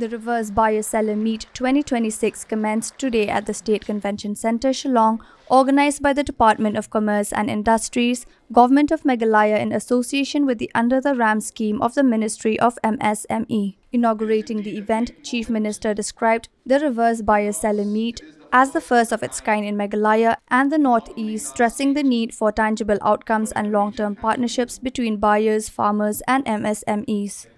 The Reverse Buyer-Seller Meet 2026 commenced today at the State Convention Centre, Shillong, organised by the Department of Commerce and Industries, Government of Meghalaya in association with the Under the Ram scheme of the Ministry of MSME. Inaugurating the event, Chief Minister described the Reverse Buyer-Seller Meet as the first of its kind in Meghalaya and the Northeast, stressing the need for tangible outcomes and long-term partnerships between buyers, farmers and MSMEs.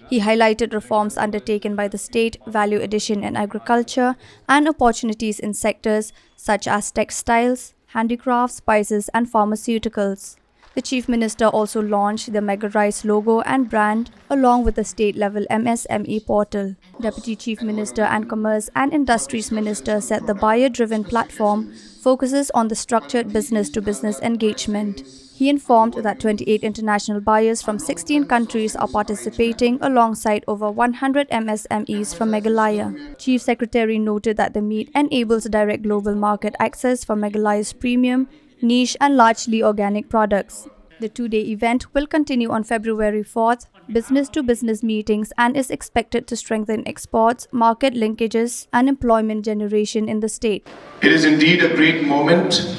He highlighted reforms undertaken by the state, value addition in agriculture, and opportunities in sectors such as textiles, handicrafts, spices, and pharmaceuticals. The Chief Minister also launched the Mega Rice logo and brand, along with the state-level MSME portal. Deputy Chief Minister and Commerce and Industries Minister said the buyer-driven platform focuses on the structured business-to-business engagement. He informed that 28 international buyers from 16 countries are participating alongside over 100 MSMEs from Meghalaya. Chief Secretary noted that the meet enables direct global market access for Meghalaya's premium, niche and largely organic products. The two-day event will continue on February 4th, business-to-business meetings, and is expected to strengthen exports, market linkages and employment generation in the state. It is indeed a great moment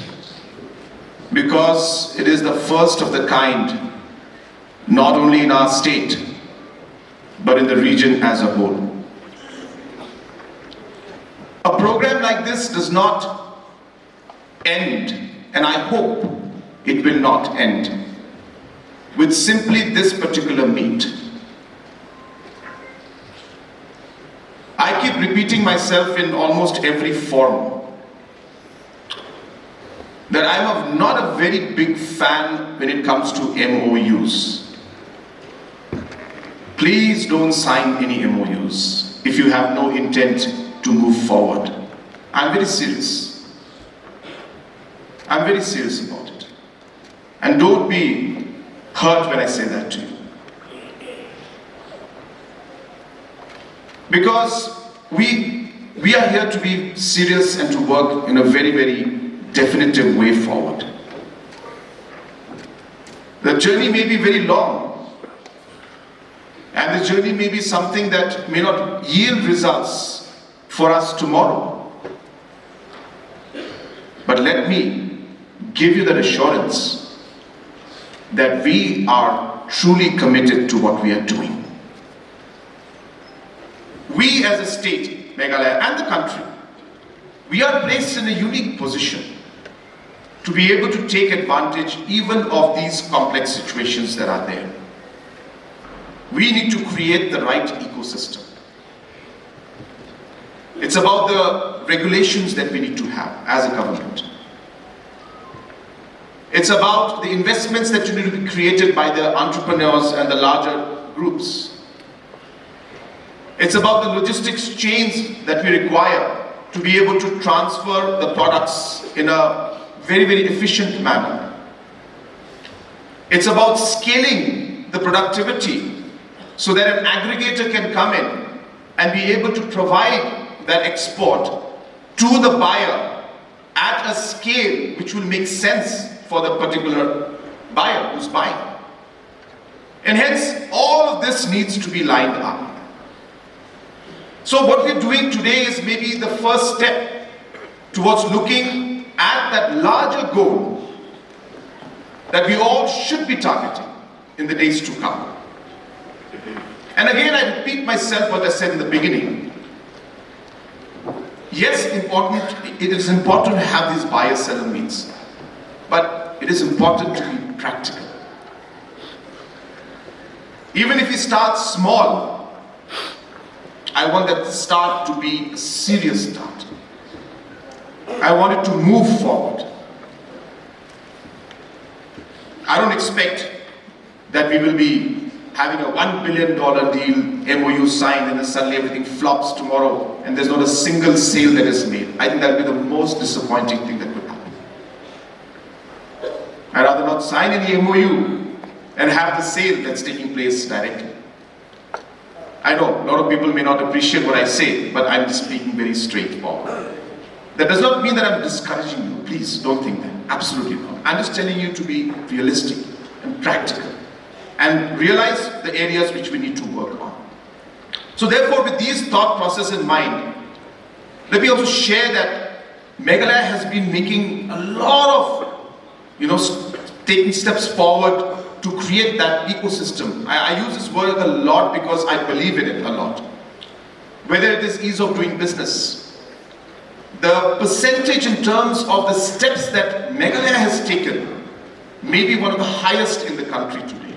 because it is the first of the kind, not only in our state, but in the region as a whole. A program like this does not end, and I hope it will not end, with simply this particular meet. I keep repeating myself in almost every forum that I'm not a very big fan when it comes to MOUs. Please don't sign any MOUs if you have no intent to move forward. I'm very serious. I'm very serious about it. And don't be hurt when I say that to you. Because we are here to be serious and to work in a very, very definitive way forward. The journey may be very long, and the journey may be something that may not yield results for us tomorrow. But let me give you that assurance that we are truly committed to what we are doing. We as a state, Meghalaya, and the country, we are placed in a unique position to be able to take advantage even of these complex situations that are there. We need to create the right ecosystem. It's about the regulations that we need to have as a government. It's about the investments that need to be created by the entrepreneurs and the larger groups. It's about the logistics chains that we require to be able to transfer the products in a very, very efficient manner. It's about scaling the productivity so that an aggregator can come in and be able to provide that export to the buyer at a scale which will make sense for the particular buyer who's buying. And hence, all of this needs to be lined up. So what we're doing today is maybe the first step towards looking at that larger goal that we all should be targeting in the days to come. And again, I repeat myself what I said in the beginning. Yes, it is important to have these buyer-seller meets, but it is important to be practical. Even if we start small, I want that start to be a serious start. I want it to move forward. I don't expect that we will be having a $1 billion deal, MOU signed, and then suddenly everything flops tomorrow and there's not a single sale that is made. I think that would be the most disappointing thing that could happen. I'd rather not sign any MOU and have the sale that's taking place directly. I know a lot of people may not appreciate what I say, but I'm just speaking very straightforward. That does not mean that I'm discouraging you. Please don't think that. Absolutely not. I'm just telling you to be realistic and practical and realize the areas which we need to work on. So therefore, with these thought process in mind, let me also share that Meghalaya has been making a lot of, taking steps forward to create that ecosystem. I use this word a lot because I believe in it a lot. Whether it is ease of doing business, the percentage in terms of the steps that Meghalaya has taken may be one of the highest in the country today.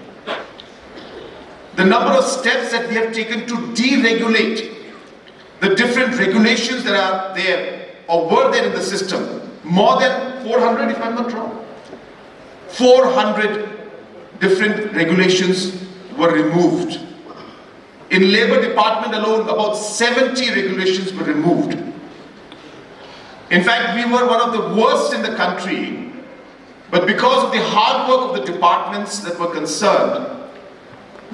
The number of steps that we have taken to deregulate the different regulations that are there or were there in the system, more than 400 if I'm not wrong. 400 different regulations were removed. In Labour Department alone, about 70 regulations were removed. In fact, we were one of the worst in the country, but because of the hard work of the departments that were concerned,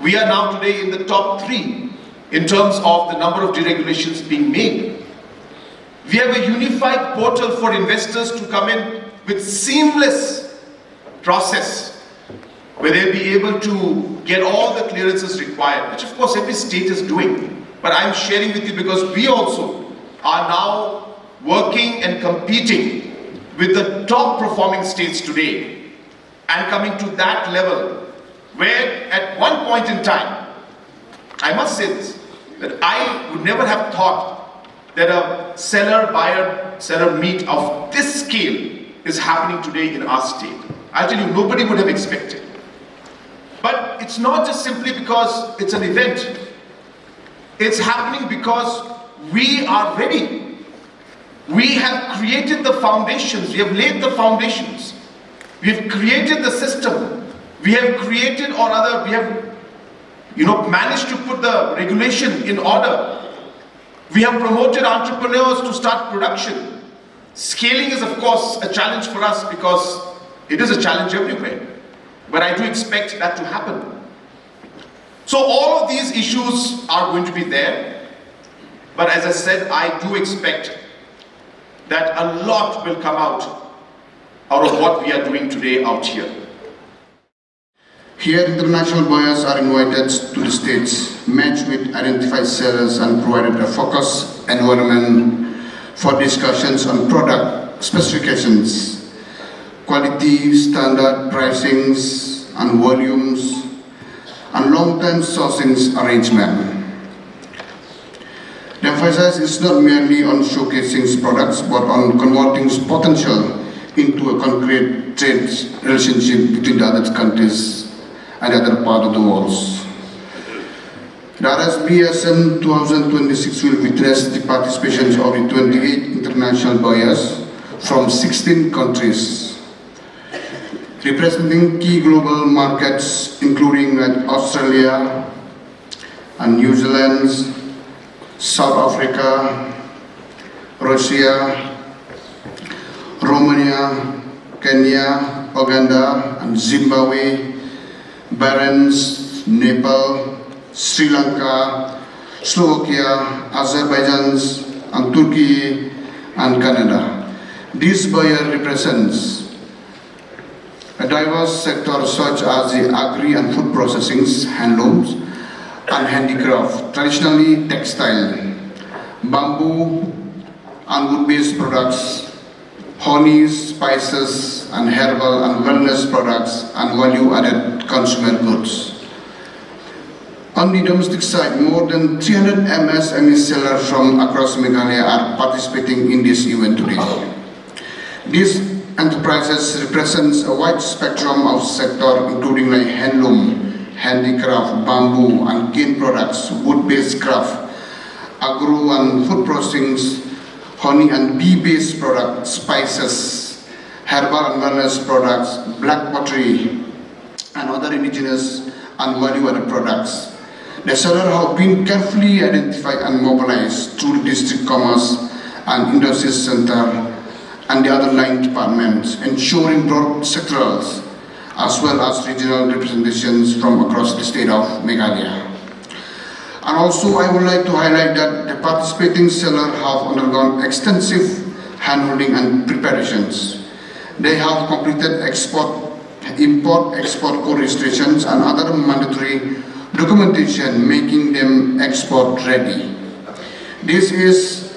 we are now today in the top 3 in terms of the number of deregulations being made. We have a unified portal for investors to come in with seamless process where they'll be able to get all the clearances required, which of course every state is doing. But I'm sharing with you because we also are now working and competing with the top performing states today and coming to that level where at one point in time, I must say this, that I would never have thought that a seller-buyer-seller meet of this scale is happening today in our state. I'll tell you, nobody would have expected. But it's not just simply because it's an event. It's happening because we are ready. We have created the foundations. We have laid the foundations. We have created the system. We have created, or rather, we have, managed to put the regulation in order. We have promoted entrepreneurs to start production. Scaling is, of course, a challenge for us because it is a challenge everywhere. But I do expect that to happen. So all of these issues are going to be there. But as I said, I do expect that a lot will come out of what we are doing today out here. Here, international buyers are invited to the states, matched with identified sellers and provided a focused environment for discussions on product specifications, quality, standard pricings and volumes, and long-term sourcing arrangement. The emphasis is not merely on showcasing products, but on converting potential into a concrete trade relationship between the other countries and other part of the world. The RBSM 2026 will witness the participation of the 28 international buyers from 16 countries, representing key global markets including Australia and New Zealand, South Africa, Russia, Romania, Kenya, Uganda, and Zimbabwe, Bahrain, Nepal, Sri Lanka, Slovakia, Azerbaijan, and Turkey, and Canada. This buyer represents a diverse sector such as the agri and food processing, handlooms, and handicraft, traditionally textile, bamboo and wood-based products, honeys, spices, and herbal and wellness products, and value-added consumer goods. On the domestic side, more than 300 MSMEs sellers from across Meghalaya are participating in this event today. These enterprises represent a wide spectrum of sector, including like handloom, handicraft, bamboo and cane products, wood-based craft, agro and food processing, honey and bee-based products, spices, herbal and wellness products, black pottery, and other indigenous and value-added products. The sellers have been carefully identified and mobilized through the District Commerce and Industry Center and the other 9 departments, ensuring broad sectorals as well as regional representations from across the state of Meghalaya. And also, I would like to highlight that the participating sellers have undergone extensive handholding and preparations. They have completed import-export code registrations and other mandatory documentation, making them export ready. This is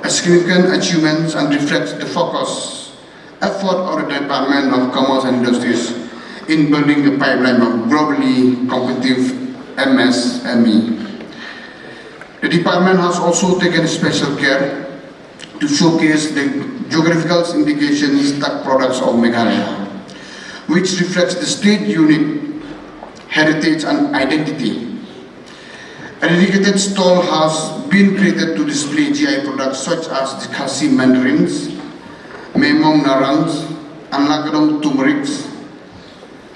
a significant achievement and reflects the focus, effort of the Department of Commerce and Industries in building a pipeline of globally competitive MSME. The department has also taken special care to showcase the geographical indications that products of Meghalaya, which reflects the state unique heritage and identity. A dedicated stall has been created to display GI products such as the Khasi mandarins, Memong narangs, and Lagadong turmerics,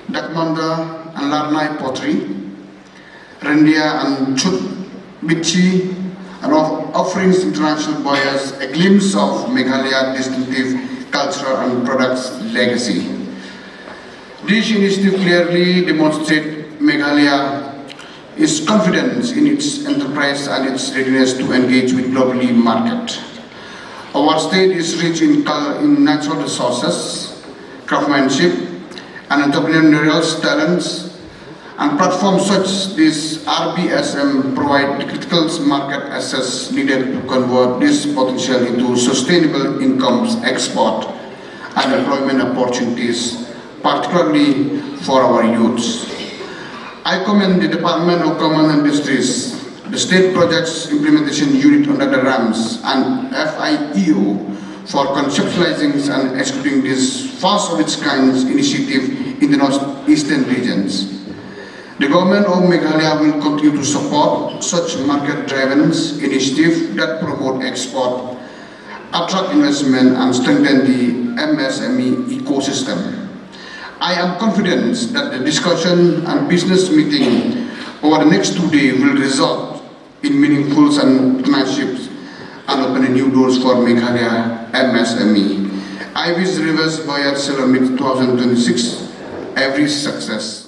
Dakmanda and Larnai pottery, Rendia and Chut Bichi, and offerings international buyers a glimpse of Meghalaya distinctive cultural and products legacy. This initiative clearly demonstrates Meghalaya is confident in its enterprise and its readiness to engage with globally market. Our state is rich in natural resources, craftsmanship, and entrepreneurial talents, and platforms such as this RBSM provide the critical market access needed to convert this potential into sustainable incomes, export, and employment opportunities, particularly for our youths. I commend the Department of Commerce and Industries, the State Projects Implementation Unit under the RAMS, and FIEO for conceptualizing and executing this first-of-its-kind initiative in the northeastern regions. The government of Meghalaya will continue to support such market-driven initiatives that promote export, attract investment, and strengthen the MSME ecosystem. I am confident that the discussion and business meeting over the next 2 days will result in meaningful partnerships and open new doors for Meghalaya MSME. I wish Reverse Bayar Summit 2026 every success.